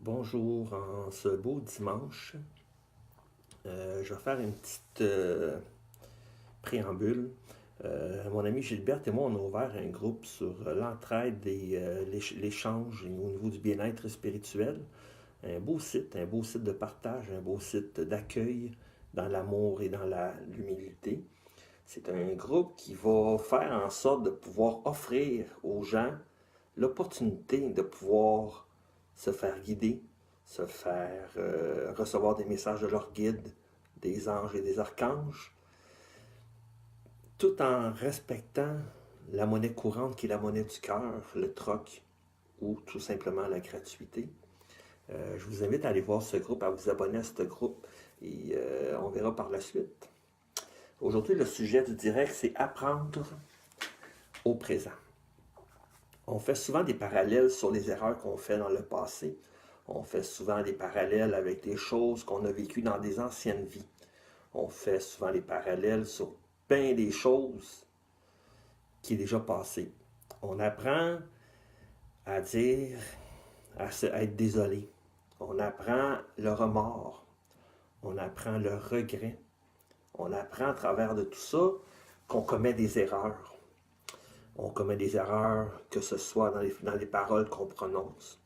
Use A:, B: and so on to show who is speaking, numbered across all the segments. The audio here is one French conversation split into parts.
A: Bonjour, en ce beau dimanche, je vais faire une petite préambule. Mon ami Gilberte et moi, on a ouvert un groupe sur l'entraide et l'échange au niveau du bien-être spirituel. Un beau site de partage, un beau site d'accueil dans l'amour et dans l'humilité. C'est un groupe qui va faire en sorte de pouvoir offrir aux gens l'opportunité de pouvoir se faire guider, se faire recevoir des messages de leur guide, des anges et des archanges, tout en respectant la monnaie courante qui est la monnaie du cœur, le troc ou tout simplement la gratuité. Je vous invite à aller voir ce groupe, à vous abonner à ce groupe et on verra par la suite. Aujourd'hui, le sujet du direct, c'est apprendre au présent. On fait souvent des parallèles sur les erreurs qu'on fait dans le passé. On fait souvent des parallèles avec des choses qu'on a vécues dans des anciennes vies. On fait souvent des parallèles sur bien des choses qui est déjà passé. On apprend à dire, à être désolé. On apprend le remords. On apprend le regret. On apprend à travers de tout ça qu'on commet des erreurs. On commet des erreurs, que ce soit dans les paroles qu'on prononce.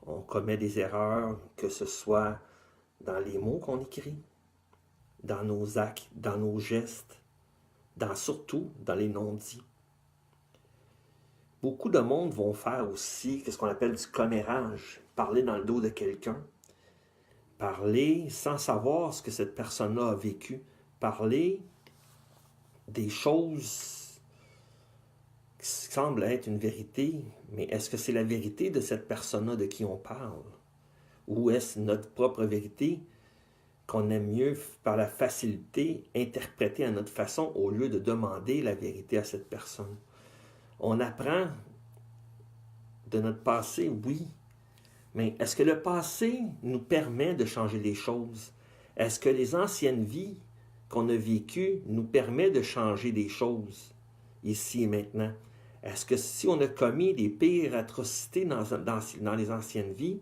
A: On commet des erreurs, que ce soit dans les mots qu'on écrit, dans nos actes, dans nos gestes, surtout dans les non-dits. Beaucoup de monde vont faire aussi ce qu'on appelle du commérage, parler dans le dos de quelqu'un, parler sans savoir ce que cette personne-là a vécu, parler des choses qui semblent être une vérité, mais est-ce que c'est la vérité de cette personne-là de qui on parle? Ou est-ce notre propre vérité qu'on aime mieux, par la facilité, interpréter à notre façon au lieu de demander la vérité à cette personne? On apprend de notre passé, oui, mais est-ce que le passé nous permet de changer les choses? Est-ce que les anciennes vies qu'on a vécues nous permettent de changer des choses ici et maintenant? Est-ce que si on a commis les pires atrocités dans les anciennes vies,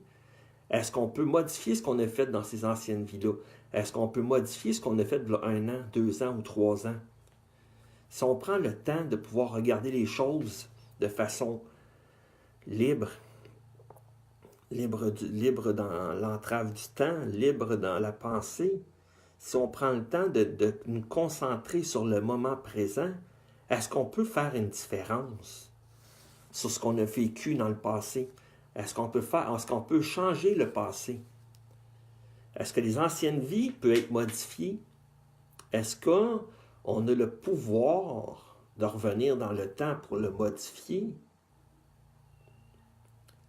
A: est-ce qu'on peut modifier ce qu'on a fait dans ces anciennes vies-là? Est-ce qu'on peut modifier ce qu'on a fait il y a 1 an, 2 ans ou 3 ans? Si on prend le temps de pouvoir regarder les choses de façon libre, libre dans l'entrave du temps, libre dans la pensée, si on prend le temps de nous concentrer sur le moment présent, est-ce qu'on peut faire une différence sur ce qu'on a vécu dans le passé? Est-ce qu'on peut changer le passé? Est-ce que les anciennes vies peuvent être modifiées? Est-ce qu'on a le pouvoir de revenir dans le temps pour le modifier?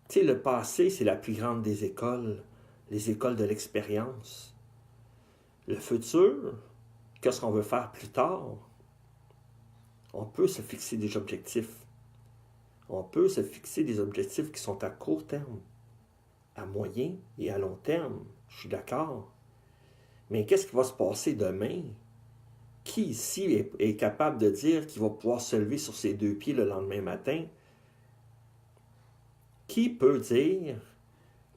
A: Tu sais, le passé, c'est la plus grande des écoles, les écoles de l'expérience. Le futur, qu'est-ce qu'on veut faire plus tard? On peut se fixer des objectifs. On peut se fixer des objectifs qui sont à court terme, à moyen et à long terme. Je suis d'accord. Mais qu'est-ce qui va se passer demain? Qui ici est capable de dire qu'il va pouvoir se lever sur ses 2 pieds le lendemain matin? Qui peut dire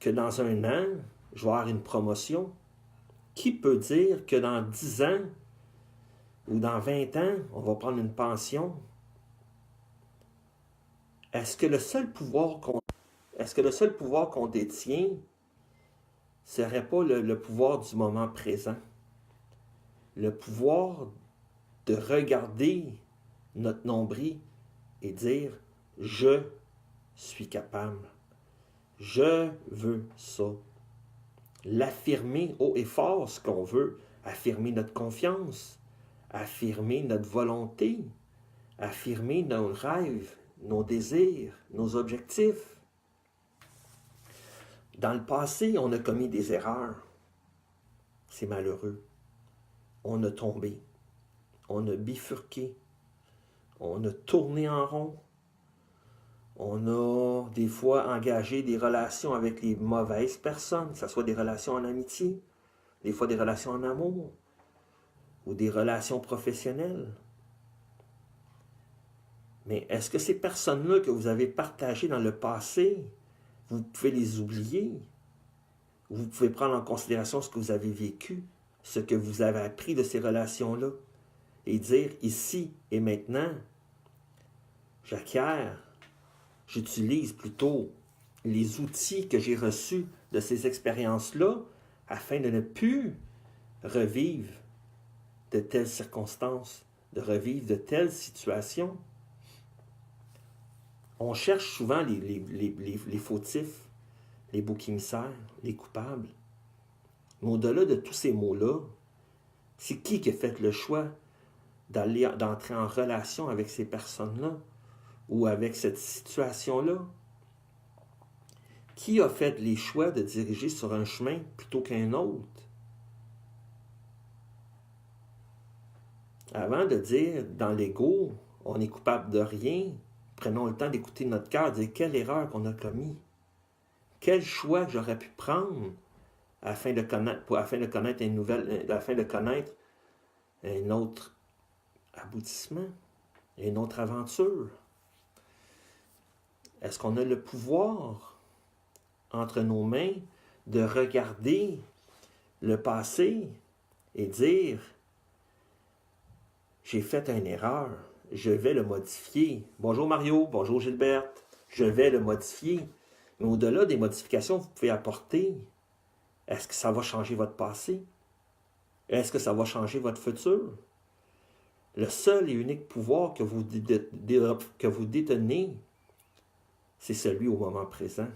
A: que dans 1 an, je vais avoir une promotion? Qui peut dire que dans 10 ans ou dans 20 ans, on va prendre une pension? Est-ce que le seul pouvoir qu'on détient serait pas le pouvoir du moment présent? Le pouvoir de regarder notre nombril et dire « Je suis capable. Je veux ça. » L'affirmer haut et fort ce qu'on veut. Affirmer notre confiance. Affirmer notre volonté. Affirmer nos rêves, nos désirs, nos objectifs. Dans le passé, on a commis des erreurs. C'est malheureux. On a tombé. On a bifurqué. On a tourné en rond. On a des fois engagé des relations avec les mauvaises personnes, que ce soit des relations en amitié, des fois des relations en amour, ou des relations professionnelles. Mais est-ce que ces personnes-là que vous avez partagées dans le passé, vous pouvez les oublier? Vous pouvez prendre en considération ce que vous avez vécu, ce que vous avez appris de ces relations-là, et dire ici et maintenant, j'acquiers, j'utilise plutôt les outils que j'ai reçus de ces expériences-là afin de ne plus revivre de telles circonstances, de revivre de telles situations. On cherche souvent les fautifs, les boucs émissaires, les coupables. Mais au-delà de tous ces mots-là, c'est qui a fait le choix d'entrer en relation avec ces personnes-là ou avec cette situation-là? Qui a fait les choix de diriger sur un chemin plutôt qu'un autre? Avant de dire dans l'ego, on est coupable de rien, prenons le temps d'écouter notre cœur, dire quelle erreur qu'on a commis. Quel choix j'aurais pu prendre afin de connaître un autre aboutissement, une autre aventure. Est-ce qu'on a le pouvoir entre nos mains de regarder le passé et dire j'ai fait une erreur, je vais le modifier. Bonjour Mario, bonjour Gilberte, je vais le modifier. Mais au-delà des modifications que vous pouvez apporter, est-ce que ça va changer votre passé? Est-ce que ça va changer votre futur? Le seul et unique pouvoir que vous détenez, c'est celui au moment présent.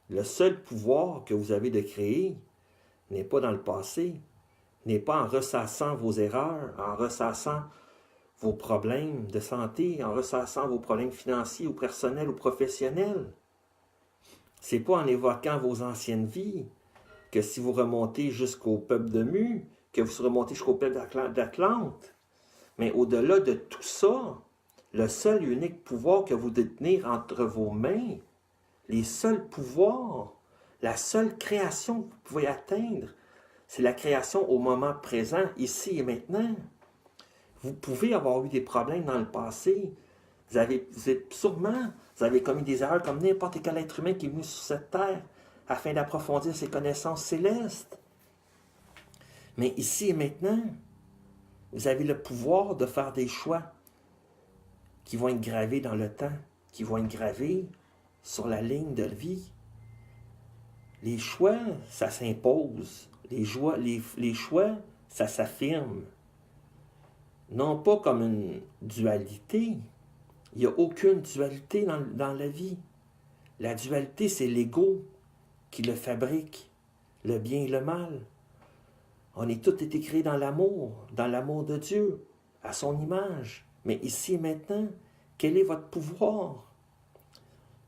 A: Le seul pouvoir que vous avez de créer n'est pas dans le passé, n'est pas en ressassant vos erreurs, en ressassant vos problèmes de santé, en ressassant vos problèmes financiers ou personnels ou professionnels. C'est pas en évoquant vos anciennes vies que si vous remontez jusqu'au peuple de Mu, que vous remontez jusqu'au peuple d'Atlante. Mais au-delà de tout ça, le seul et unique pouvoir que vous détenez entre vos mains, les seuls pouvoirs, la seule création que vous pouvez atteindre, c'est la création au moment présent, ici et maintenant. Vous pouvez avoir eu des problèmes dans le passé. Vous avez commis des erreurs comme n'importe quel être humain qui est venu sur cette terre afin d'approfondir ses connaissances célestes. Mais ici et maintenant, vous avez le pouvoir de faire des choix qui vont être gravés dans le temps, qui vont être gravés sur la ligne de vie. Les choix, ça s'impose. Les choix, ça s'affirme. Non pas comme une dualité. Il n'y a aucune dualité dans la vie. La dualité, c'est l'ego qui le fabrique, le bien et le mal. On est tous été créés dans l'amour de Dieu, à son image. Mais ici et maintenant, quel est votre pouvoir?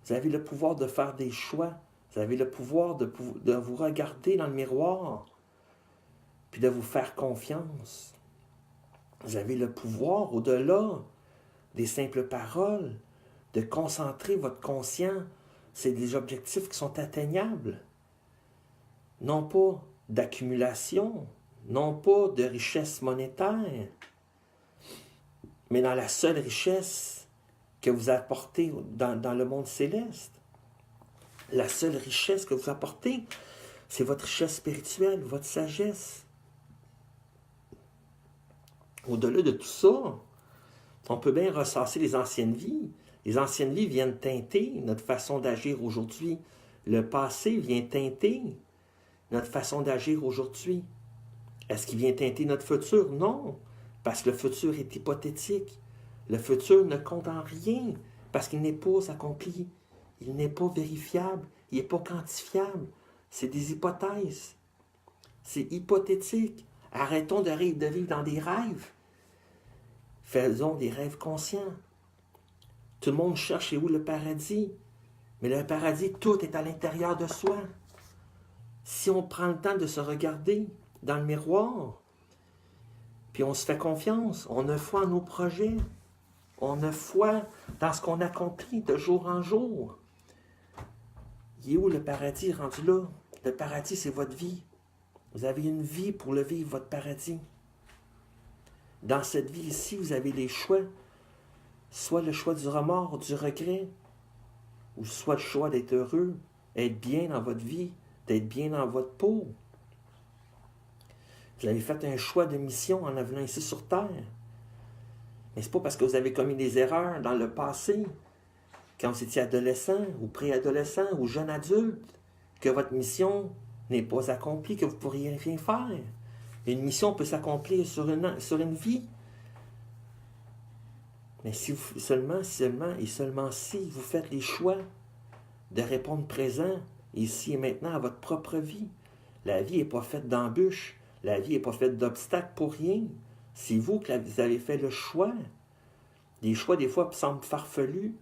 A: Vous avez le pouvoir de faire des choix. Vous avez le pouvoir de vous regarder dans le miroir, puis de vous faire confiance. Vous avez le pouvoir, au-delà des simples paroles, de concentrer votre conscient. C'est des objectifs qui sont atteignables. Non pas d'accumulation, non pas de richesse monétaire, mais dans la seule richesse que vous apportez dans le monde céleste. La seule richesse que vous apportez, c'est votre richesse spirituelle, votre sagesse. Au-delà de tout ça, on peut bien ressasser les anciennes vies. Les anciennes vies viennent teinter notre façon d'agir aujourd'hui. Le passé vient teinter notre façon d'agir aujourd'hui. Est-ce qu'il vient teinter notre futur? Non, parce que le futur est hypothétique. Le futur ne compte en rien, parce qu'il n'est pas accompli. Il n'est pas vérifiable, il n'est pas quantifiable. C'est des hypothèses. C'est hypothétique. Arrêtons de vivre dans des rêves. Faisons des rêves conscients. Tout le monde cherche où le paradis. Mais le paradis, tout est à l'intérieur de soi. Si on prend le temps de se regarder dans le miroir, puis on se fait confiance, on a foi en nos projets, on a foi dans ce qu'on accomplit de jour en jour. Il est où le paradis rendu là? Le paradis, c'est votre vie. Vous avez une vie pour le vivre, votre paradis. Dans cette vie ici, vous avez les choix. Soit le choix du remords, du regret, ou soit le choix d'être heureux, être bien dans votre vie, d'être bien dans votre peau. Vous avez fait un choix de mission en venant ici sur Terre. Mais ce n'est pas parce que vous avez commis des erreurs dans le passé, quand vous étiez adolescent ou préadolescent ou jeune adulte, que votre mission n'est pas accomplie, que vous ne pourriez rien faire. Une mission peut s'accomplir sur une vie. Mais si vous, seulement si vous faites les choix de répondre présent, ici et maintenant, à votre propre vie. La vie n'est pas faite d'embûches. La vie n'est pas faite d'obstacles pour rien. C'est vous qui avez fait le choix. Les choix, des fois, semblent farfelus.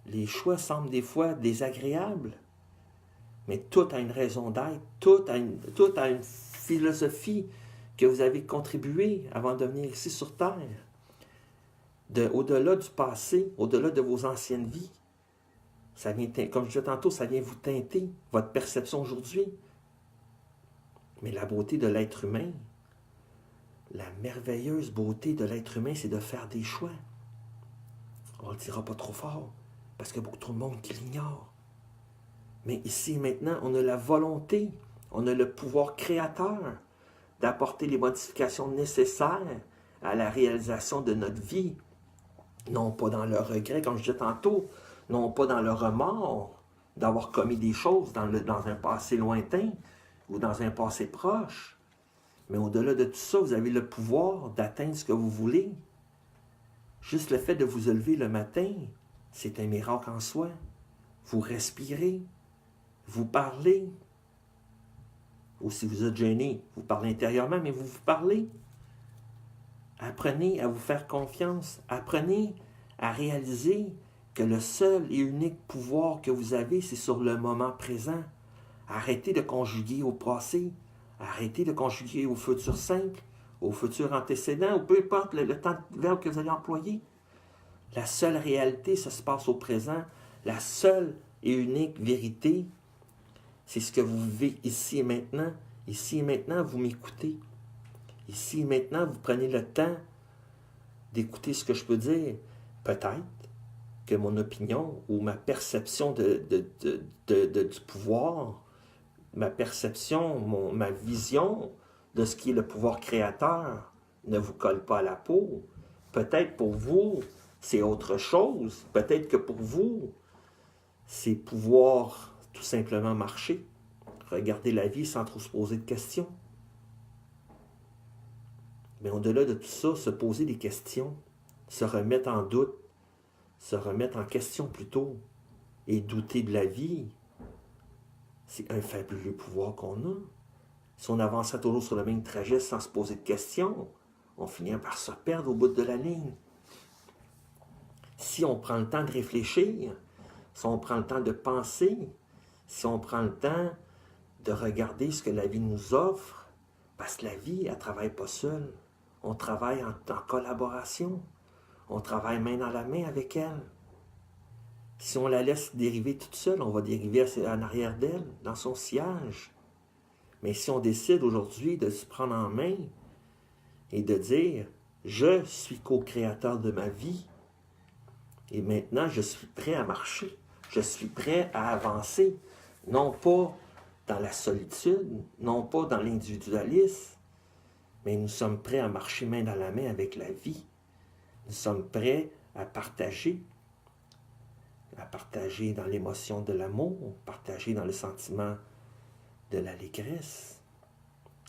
A: Les choix semblent des fois désagréables. Mais tout a une raison d'être. Tout a une philosophie que vous avez contribué avant de venir ici sur Terre. Au-delà du passé, au-delà de vos anciennes vies, ça vient, comme je disais tantôt, ça vient vous teinter votre perception aujourd'hui. Mais la beauté de l'être humain, la merveilleuse beauté de l'être humain, c'est de faire des choix. On ne le dira pas trop fort, parce qu'il y a beaucoup trop de monde qui l'ignore. Mais ici et maintenant, on a la volonté, on a le pouvoir créateur d'apporter les modifications nécessaires à la réalisation de notre vie. Non pas dans le regret, comme je disais tantôt, non pas dans le remords d'avoir commis des choses dans un passé lointain ou dans un passé proche. Mais au-delà de tout ça, vous avez le pouvoir d'atteindre ce que vous voulez. Juste le fait de vous lever le matin, c'est un miracle en soi. Vous respirez, vous parlez. Ou si vous êtes gêné, vous parlez intérieurement, mais vous parlez. Apprenez à vous faire confiance. Apprenez à réaliser que le seul et unique pouvoir que vous avez, c'est sur le moment présent. Arrêtez de conjuguer au passé. Arrêtez de conjuguer au futur simple, au futur antécédent, ou peu importe le temps de verbe que vous allez employer. La seule réalité, ça se passe au présent. La seule et unique vérité, c'est ce que vous vivez ici et maintenant. Ici et maintenant, vous m'écoutez. Ici et maintenant, vous prenez le temps d'écouter ce que je peux dire. Peut-être que mon opinion ou ma perception du pouvoir, ma perception, ma vision de ce qui est le pouvoir créateur ne vous colle pas à la peau. Peut-être pour vous, c'est autre chose. Peut-être que pour vous, c'est pouvoir tout simplement marcher. Regarder la vie sans trop se poser de questions. Mais au-delà de tout ça, se poser des questions, se remettre en doute, se remettre en question plutôt, et douter de la vie, c'est un fabuleux pouvoir qu'on a. Si on avançait toujours sur le même trajet sans se poser de questions, on finirait par se perdre au bout de la ligne. Si on prend le temps de réfléchir, si on prend le temps de penser, si on prend le temps de regarder ce que la vie nous offre, parce que la vie, elle ne travaille pas seule. On travaille en collaboration. On travaille main dans la main avec elle. Si on la laisse dériver toute seule, on va dériver en arrière d'elle, dans son sillage. Mais si on décide aujourd'hui de se prendre en main et de dire « Je suis co-créateur de ma vie et maintenant je suis prêt à marcher, je suis prêt à avancer, non pas dans la solitude, non pas dans l'individualisme, mais nous sommes prêts à marcher main dans la main avec la vie. Nous sommes prêts à partager dans l'émotion de l'amour, partager dans le sentiment de l'allégresse.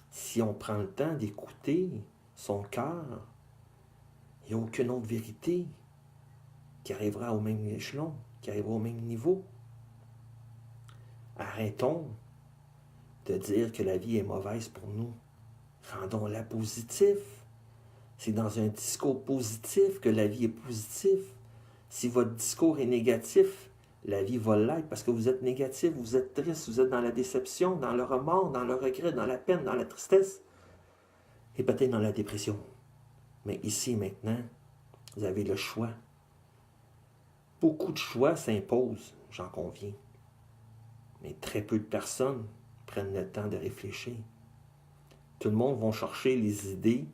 A: Si on prend le temps d'écouter son cœur, il n'y a aucune autre vérité qui arrivera au même échelon, qui arrivera au même niveau. Arrêtons de dire que la vie est mauvaise pour nous. Rendons-la positive. C'est dans un discours positif que la vie est positive. Si votre discours est négatif, la vie va l'être parce que vous êtes négatif, vous êtes triste, vous êtes dans la déception, dans le remords, dans le regret, dans la peine, dans la tristesse et peut-être dans la dépression. Mais ici et maintenant, vous avez le choix. Beaucoup de choix s'imposent, j'en conviens. Mais très peu de personnes prennent le temps de réfléchir. Tout le monde va chercher les idées,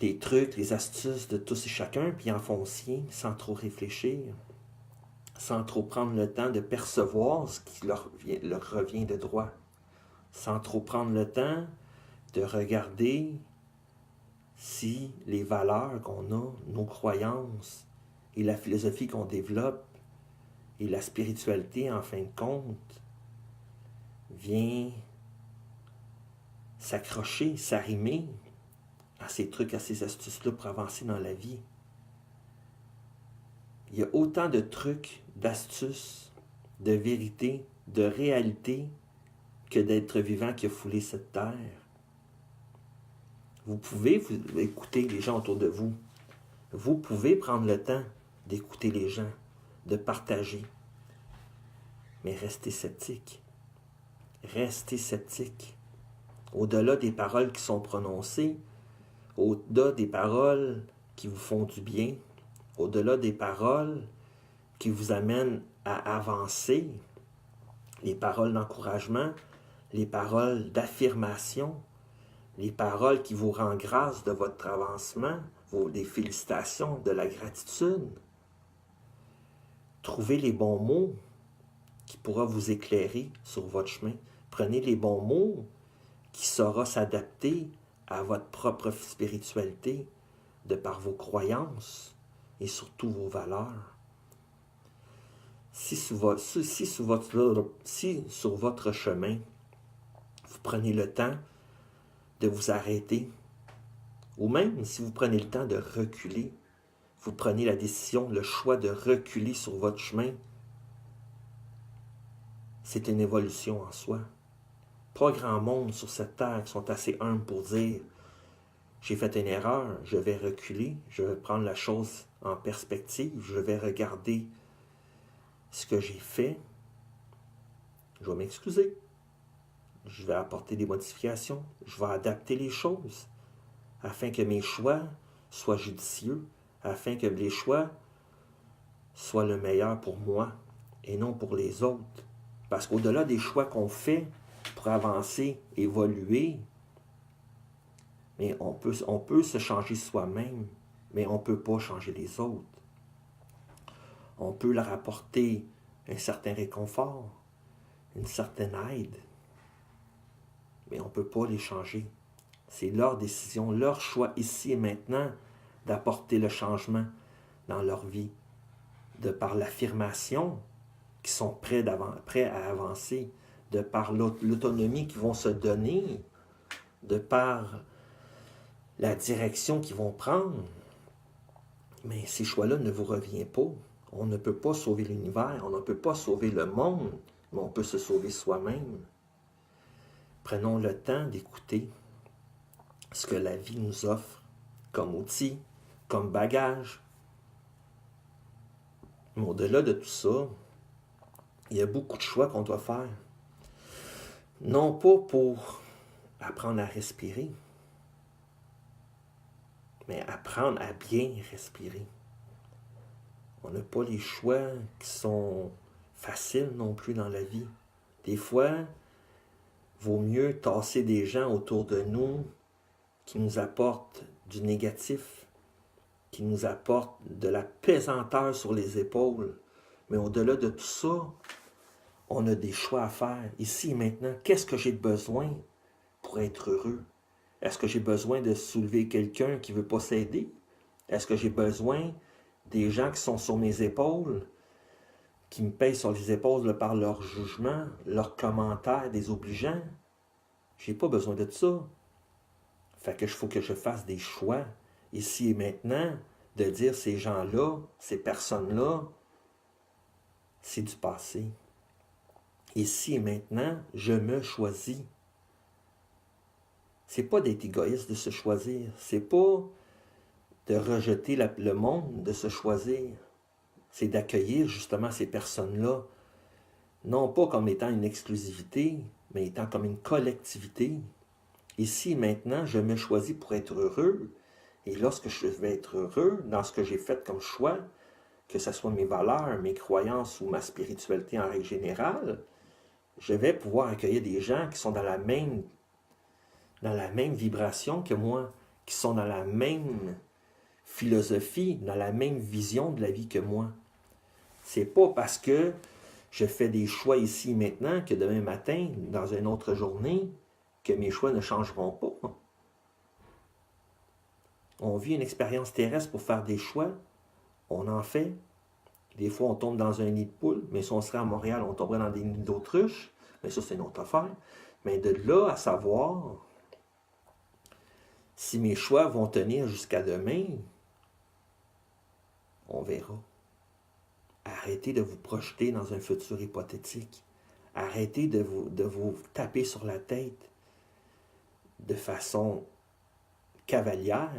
A: les trucs, les astuces de tous et chacun, puis en font sien sans trop réfléchir, sans trop prendre le temps de percevoir ce qui leur revient de droit, sans trop prendre le temps de regarder si les valeurs qu'on a, nos croyances et la philosophie qu'on développe et la spiritualité, en fin de compte, vient s'accrocher, s'arrimer à ces trucs, à ces astuces-là pour avancer dans la vie. Il y a autant de trucs, d'astuces, de vérités, de réalités que d'êtres vivants qui a foulé cette terre. Vous pouvez écouter les gens autour de vous. Vous pouvez prendre le temps d'écouter les gens, de partager. Mais restez sceptique. Restez sceptique. Au-delà des paroles qui sont prononcées, au-delà des paroles qui vous font du bien, au-delà des paroles qui vous amènent à avancer, les paroles d'encouragement, les paroles d'affirmation, les paroles qui vous rendent grâce de votre avancement, des félicitations, de la gratitude. Trouvez les bons mots qui pourront vous éclairer sur votre chemin. Prenez les bons mots qui sauront s'adapter à votre propre spiritualité de par vos croyances et surtout vos valeurs. Si sur votre chemin, vous prenez le temps de vous arrêter, ou même si vous prenez le temps de reculer, vous prenez la décision, le choix de reculer sur votre chemin, c'est une évolution en soi. Pas grand monde sur cette terre qui sont assez humbles pour dire « J'ai fait une erreur, je vais reculer, je vais prendre la chose en perspective, je vais regarder ce que j'ai fait, je vais m'excuser, je vais apporter des modifications, je vais adapter les choses afin que mes choix soient judicieux, afin que les choix soient le meilleur pour moi et non pour les autres. Parce qu'au-delà des choix qu'on fait pour avancer, évoluer, mais on peut se changer soi-même, mais on ne peut pas changer les autres. On peut leur apporter un certain réconfort, une certaine aide, mais on ne peut pas les changer. C'est leur décision, leur choix ici et maintenant d'apporter le changement dans leur vie, de par l'affirmation qu'ils sont prêts à avancer, de par l'autonomie qu'ils vont se donner, de par la direction qu'ils vont prendre. Mais ces choix-là ne vous reviennent pas. On ne peut pas sauver l'univers, on ne peut pas sauver le monde, mais on peut se sauver soi-même. Prenons le temps d'écouter ce que la vie nous offre comme outil, comme bagage. Mais au-delà de tout ça, il y a beaucoup de choix qu'on doit faire. Non pas pour apprendre à respirer, mais apprendre à bien respirer. On n'a pas les choix qui sont faciles non plus dans la vie. Des fois, vaut mieux tasser des gens autour de nous qui nous apportent du négatif, qui nous apportent de la pesanteur sur les épaules. Mais au-delà de tout ça, on a des choix à faire. Ici et maintenant, qu'est-ce que j'ai besoin pour être heureux? Est-ce que j'ai besoin de soulever quelqu'un qui ne veut pas s'aider? Est-ce que j'ai besoin des gens qui sont sur mes épaules, qui me pèsent sur les épaules par leur jugement, leurs commentaires désobligeants? J'ai pas besoin de ça. Fait que il faut que je fasse des choix, ici et maintenant, de dire ces gens-là, ces personnes-là, c'est du passé. Ici et maintenant, je me choisis. C'est pas d'être égoïste de se choisir. C'est pas de rejeter le monde, de se choisir. C'est d'accueillir justement ces personnes-là, non pas comme étant une exclusivité, mais étant comme une collectivité. Ici et maintenant, je me choisis pour être heureux. Et lorsque je vais être heureux dans ce que j'ai fait comme choix, que ce soit mes valeurs, mes croyances ou ma spiritualité en règle générale, je vais pouvoir accueillir des gens qui sont dans la même vibration que moi, qui sont dans la même philosophie, dans la même vision de la vie que moi. C'est pas parce que je fais des choix ici et maintenant que demain matin, dans une autre journée, que mes choix ne changeront pas. On vit une expérience terrestre pour faire des choix. On en fait. Des fois, on tombe dans un nid de poule, mais si on serait à Montréal, on tomberait dans des nids d'autruche. Mais ça, c'est une autre affaire. Mais de là à savoir si mes choix vont tenir jusqu'à demain, on verra. Arrêtez de vous projeter dans un futur hypothétique. Arrêtez de vous taper sur la tête de façon cavalière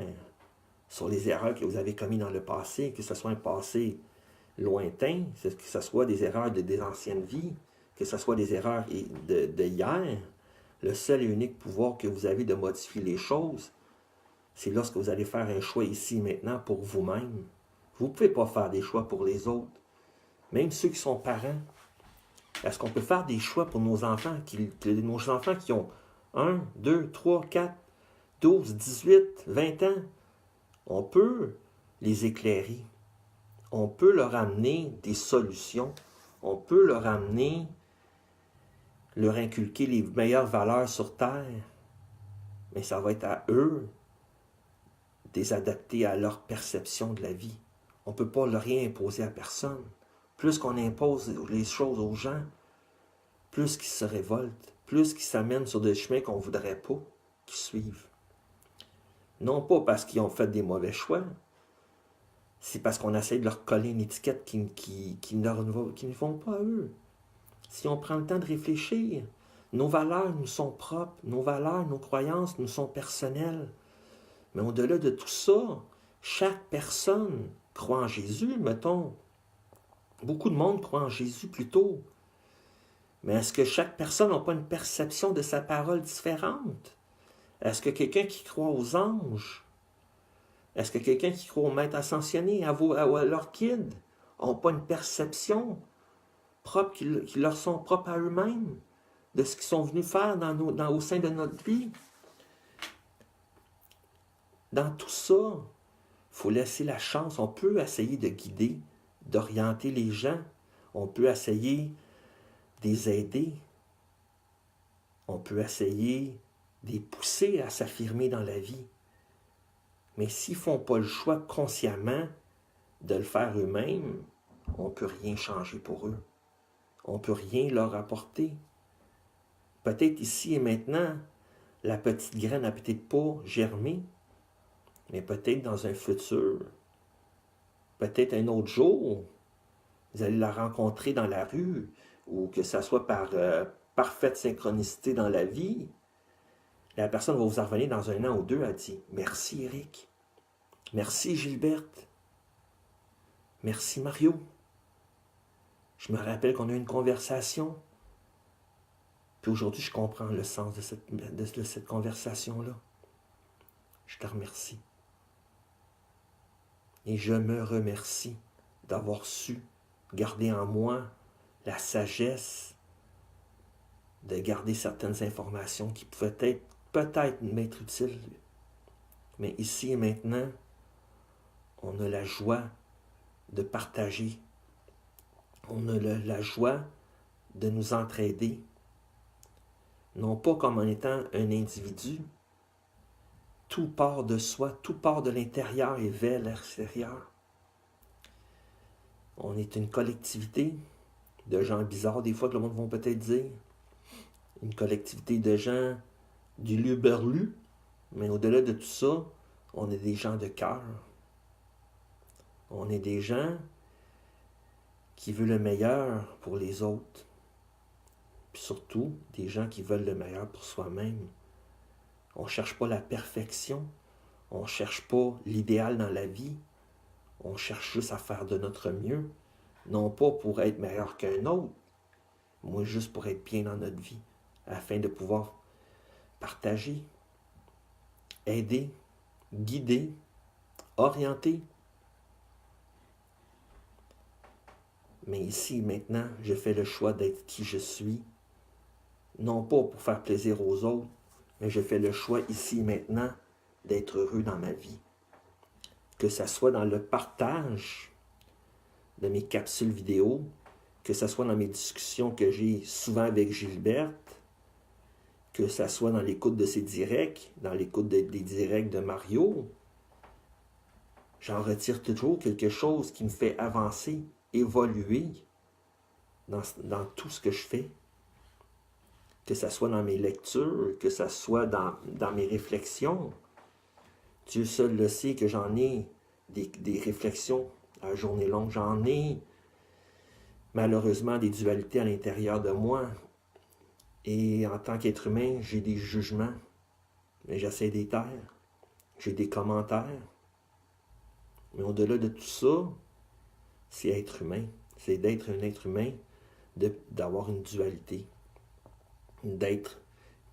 A: sur les erreurs que vous avez commises dans le passé, que ce soit un passé lointain, que ce soit des erreurs des anciennes vies, que ce soit des erreurs de hier. Le seul et unique pouvoir que vous avez de modifier les choses, c'est lorsque vous allez faire un choix ici et maintenant pour vous-même. Vous ne pouvez pas faire des choix pour les autres. Même ceux qui sont parents. Est-ce qu'on peut faire des choix pour nos enfants qui ont 1, 2, 3, 4, 12, 18, 20 ans? On peut les éclairer. On peut leur amener des solutions. On peut leur inculquer les meilleures valeurs sur Terre. Mais ça va être à eux de les adapter à leur perception de la vie. On ne peut pas rien imposer à personne. Plus qu'on impose les choses aux gens, plus qu'ils se révoltent, plus qu'ils s'amènent sur des chemins qu'on ne voudrait pas qu'ils suivent. Non pas parce qu'ils ont fait des mauvais choix, c'est parce qu'on essaie de leur coller une étiquette qui ne font pas à eux. Si on prend le temps de réfléchir, nos valeurs nous sont propres, nos valeurs, nos croyances nous sont personnelles. Mais au-delà de tout ça, chaque personne croit en Jésus, mettons. Beaucoup de monde croit en Jésus plutôt. Mais est-ce que chaque personne n'a pas une perception de sa parole différente? Est-ce que quelqu'un qui croit aux anges, est-ce que quelqu'un qui croit au maître ascensionné, à l'orchide, n'a pas une perception propre qui leur sont propres à eux-mêmes, de ce qu'ils sont venus faire au sein de notre vie? Dans tout ça, il faut laisser la chance. On peut essayer de guider, d'orienter les gens. On peut essayer de les aider. On peut essayer de les pousser à s'affirmer dans la vie. Mais s'ils ne font pas le choix consciemment de le faire eux-mêmes, on ne peut rien changer pour eux. On ne peut rien leur apporter. Peut-être ici et maintenant, la petite graine n'a peut-être pas germé, mais peut-être dans un futur, peut-être un autre jour, vous allez la rencontrer dans la rue, ou que ça soit par parfaite synchronicité dans la vie. La personne va vous en revenir dans 1 an ou 2, elle dit « Merci Eric, merci Gilberte, merci Mario. Je me rappelle qu'on a eu une conversation, puis aujourd'hui je comprends le sens de cette conversation-là. Je te remercie. Et je me remercie d'avoir su garder en moi la sagesse de garder certaines informations qui pouvaient peut-être m'être utiles. Mais ici et maintenant, on a la joie de partager. On a la joie de nous entraider. Non pas comme en étant un individu. Tout part de soi, tout part de l'intérieur et vers l'extérieur. On est une collectivité de gens bizarres, des fois, que le monde va peut-être dire. Une collectivité de gens du luberlu, mais au-delà de tout ça, on est des gens de cœur. On est des gens qui veulent le meilleur pour les autres. Puis surtout, des gens qui veulent le meilleur pour soi-même. On ne cherche pas la perfection. On ne cherche pas l'idéal dans la vie. On cherche juste à faire de notre mieux. Non pas pour être meilleur qu'un autre, mais juste pour être bien dans notre vie, afin de pouvoir partager, aider, guider, orienter. Mais ici, maintenant, je fais le choix d'être qui je suis, non pas pour faire plaisir aux autres, mais je fais le choix ici, maintenant, d'être heureux dans ma vie. Que ce soit dans le partage de mes capsules vidéo, que ce soit dans mes discussions que j'ai souvent avec Gilberte, que ce soit dans l'écoute de ses directs, dans l'écoute des directs de Mario, j'en retire toujours quelque chose qui me fait avancer, évoluer dans tout ce que je fais. Que ce soit dans mes lectures, que ce soit dans mes réflexions. Dieu seul le sait que j'en ai des réflexions à journée longue. J'en ai malheureusement des dualités à l'intérieur de moi. Et en tant qu'être humain, j'ai des jugements. Mais j'essaie d'y taire. J'ai des commentaires. Mais au-delà de tout ça, c'est être humain. C'est d'être un être humain, d'avoir une dualité. D'être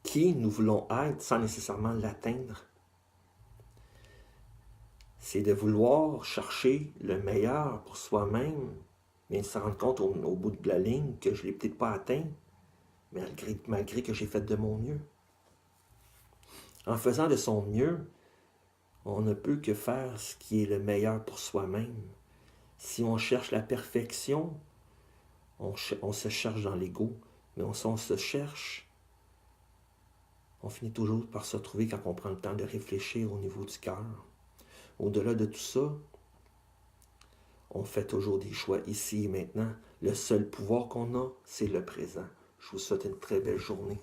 A: qui nous voulons être sans nécessairement l'atteindre. C'est de vouloir chercher le meilleur pour soi-même, mais de se rendre compte au bout de la ligne que je ne l'ai peut-être pas atteint, malgré que j'ai fait de mon mieux. En faisant de son mieux, on ne peut que faire ce qui est le meilleur pour soi-même. Si on cherche la perfection, on se cherche dans l'ego, mais on se cherche, on finit toujours par se retrouver quand on prend le temps de réfléchir au niveau du cœur. Au-delà de tout ça, on fait toujours des choix ici et maintenant. Le seul pouvoir qu'on a, c'est le présent. Je vous souhaite une très belle journée.